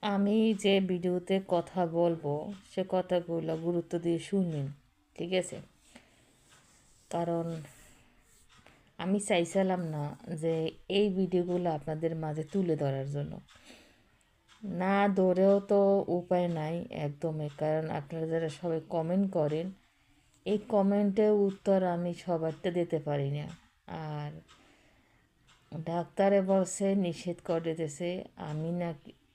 আমি যে ভিডিওতে কথা বলবো সে কথাগুলো গুরুত্ব দিয়ে শুনবেন, ঠিক আছে? কারণ আমি চাইছিলাম না যে এই ভিডিওগুলো আপনাদের মাঝে তুলে ধরার জন্য। না ধরেও তো উপায় নাই একদমই, কারণ আপনারা যারা সবাই কমেন্ট করেন এই কমেন্টের উত্তর আমি সবারটা দিতে পারি না। আর ডাক্তারে বলছে, নিষেধ করে দিতেছে।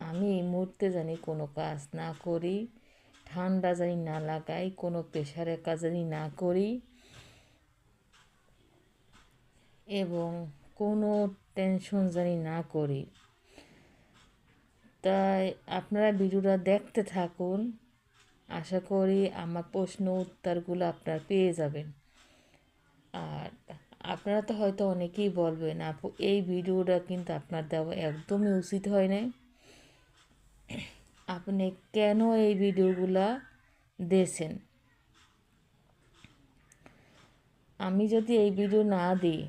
আমি এই মুহূর্তে জানি কোনো কাজ না করি, ঠান্ডা জানি না লাগাই, কোনো প্রেশারের কাজ জানি না করি, এবং কোনো টেনশন জানি না করি। তাই আপনারা ভিডিওটা দেখতে থাকুন, আশা করি আমার প্রশ্ন উত্তরগুলো আপনারা পেয়ে যাবেন। আর আপনারা তো হয়তো অনেকেই বলবেন, আপু এই ভিডিওটা কিন্তু আপনার দেওয়া একদমই উচিত হয় নাই, আপনি কেন এই ভিডিওগুলা দিয়েছেন? আমি যদি এই ভিডিও না দিই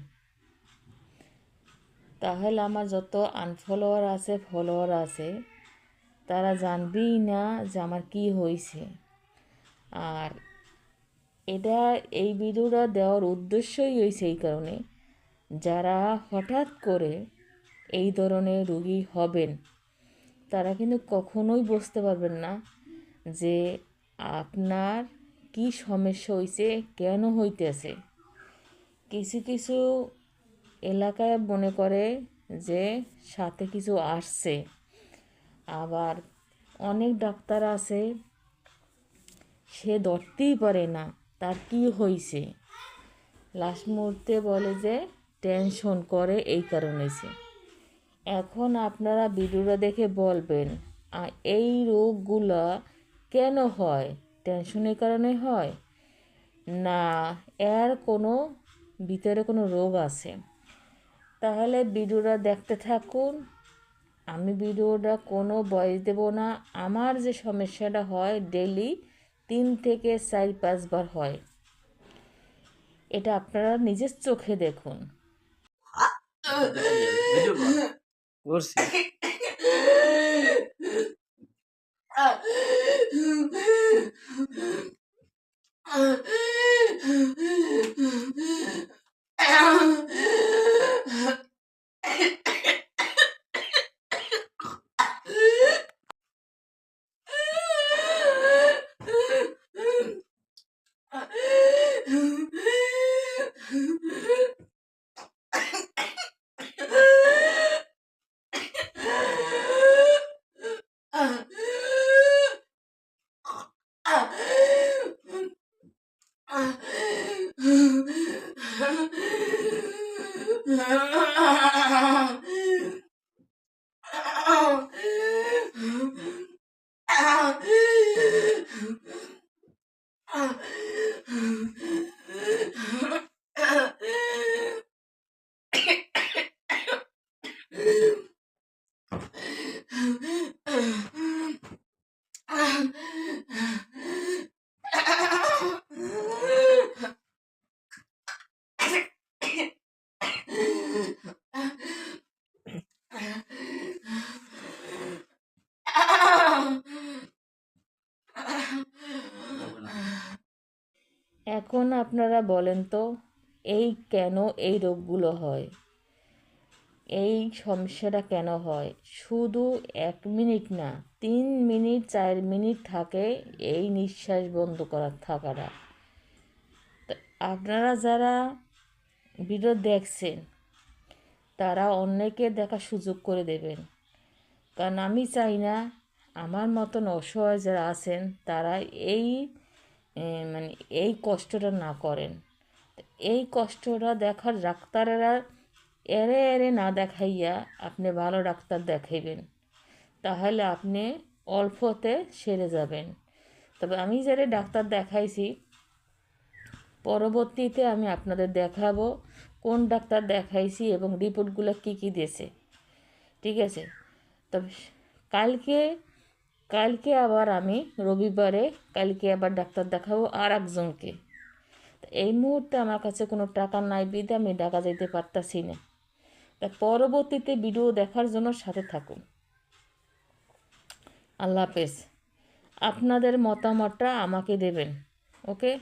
তাহলে আমার যত আনফলোয়ার আছে ফলোয়ার আছে তারা জানবেই না যে আমার কি হয়েছে। আর এই ভিডিওটা দেওয়ার উদ্দেশ্যই হয়েছে এই কারণে, যারা হঠাৎ করে এই ধরনের রোগী হবেন তারা কিন্তু কখনোই বুঝতে পারবেন না যে আপনার কি সমস্যা হয়েছে, কেন হইতেছে। কিছু কিছু এলাকায় মনে করে যে সাথে কিছু আসছে, আবার অনেক ডাক্তার আছে সে ধরতেই পারে না তার কি হয়েছে, লাস্ট মুহূর্তে বলে যে টেনশন করে এই কারণে হয়েছে। এখন আপনারা ভিডিওটা দেখে বলবেন এই রোগগুলো কেন হয়, টেনশনের কারণে হয় না এর কোনো ভিতরে কোনো রোগ আছে? তাহলে ভিডিওটা দেখতে থাকুন। আমি ভিডিওটা কোনো ভয়েস দেব না। আমার যে সমস্যাটা হয় ডেইলি 3 থেকে 4-5 বার হয়, এটা আপনারা নিজের চোখে দেখুন। করছি এখন আপনারা বলেন তো, কেন এই রোগগুলো হয়, এই সমস্যাটা কেন হয়? শুধু 1 মিনিট না, 3 মিনিট 4 মিনিট থাকে এই নিঃশ্বাস বন্ধ করার থাকাটা। তা আপনারা যারা ভিডিও দেখছেন তারা অন্যকে দেখার সুযোগ করে দেবেন, কারণ আমি চাই না আমার মতন অসহায় যারা আছেন তারা এই মানে এই কষ্টটা না করেন। এই কষ্টটা দেখার ডাক্তারেরা এরে এরে না দেখাইয়া আপনি ভালো ডাক্তার দেখাইবেন, তাহলে আপনি অল্পতে সেরে যাবেন। তবে আমি যারা ডাক্তার দেখাইছি পরবর্তীতে আমি আপনাদের দেখাবো কোন ডাক্তার দেখাইছি এবং রিপোর্টগুলো কী কী দিয়েছে, ঠিক আছে? তবে কালকে কালকে আবার আমি রবিবারে কালকে আবার ডাক্তার দেখাবো আর একজনকে। এই মুহূর্তে আমার কাছে কোনো টাকা নাই বিধে আমি ঢাকা যেতে পারতাছি না। তা পরবর্তীতে ভিডিও দেখার জন্য সাথে থাকুন। আল্লাহ হাফেজ। আপনাদের মতামতটা আমাকে দেবেন, ওকে।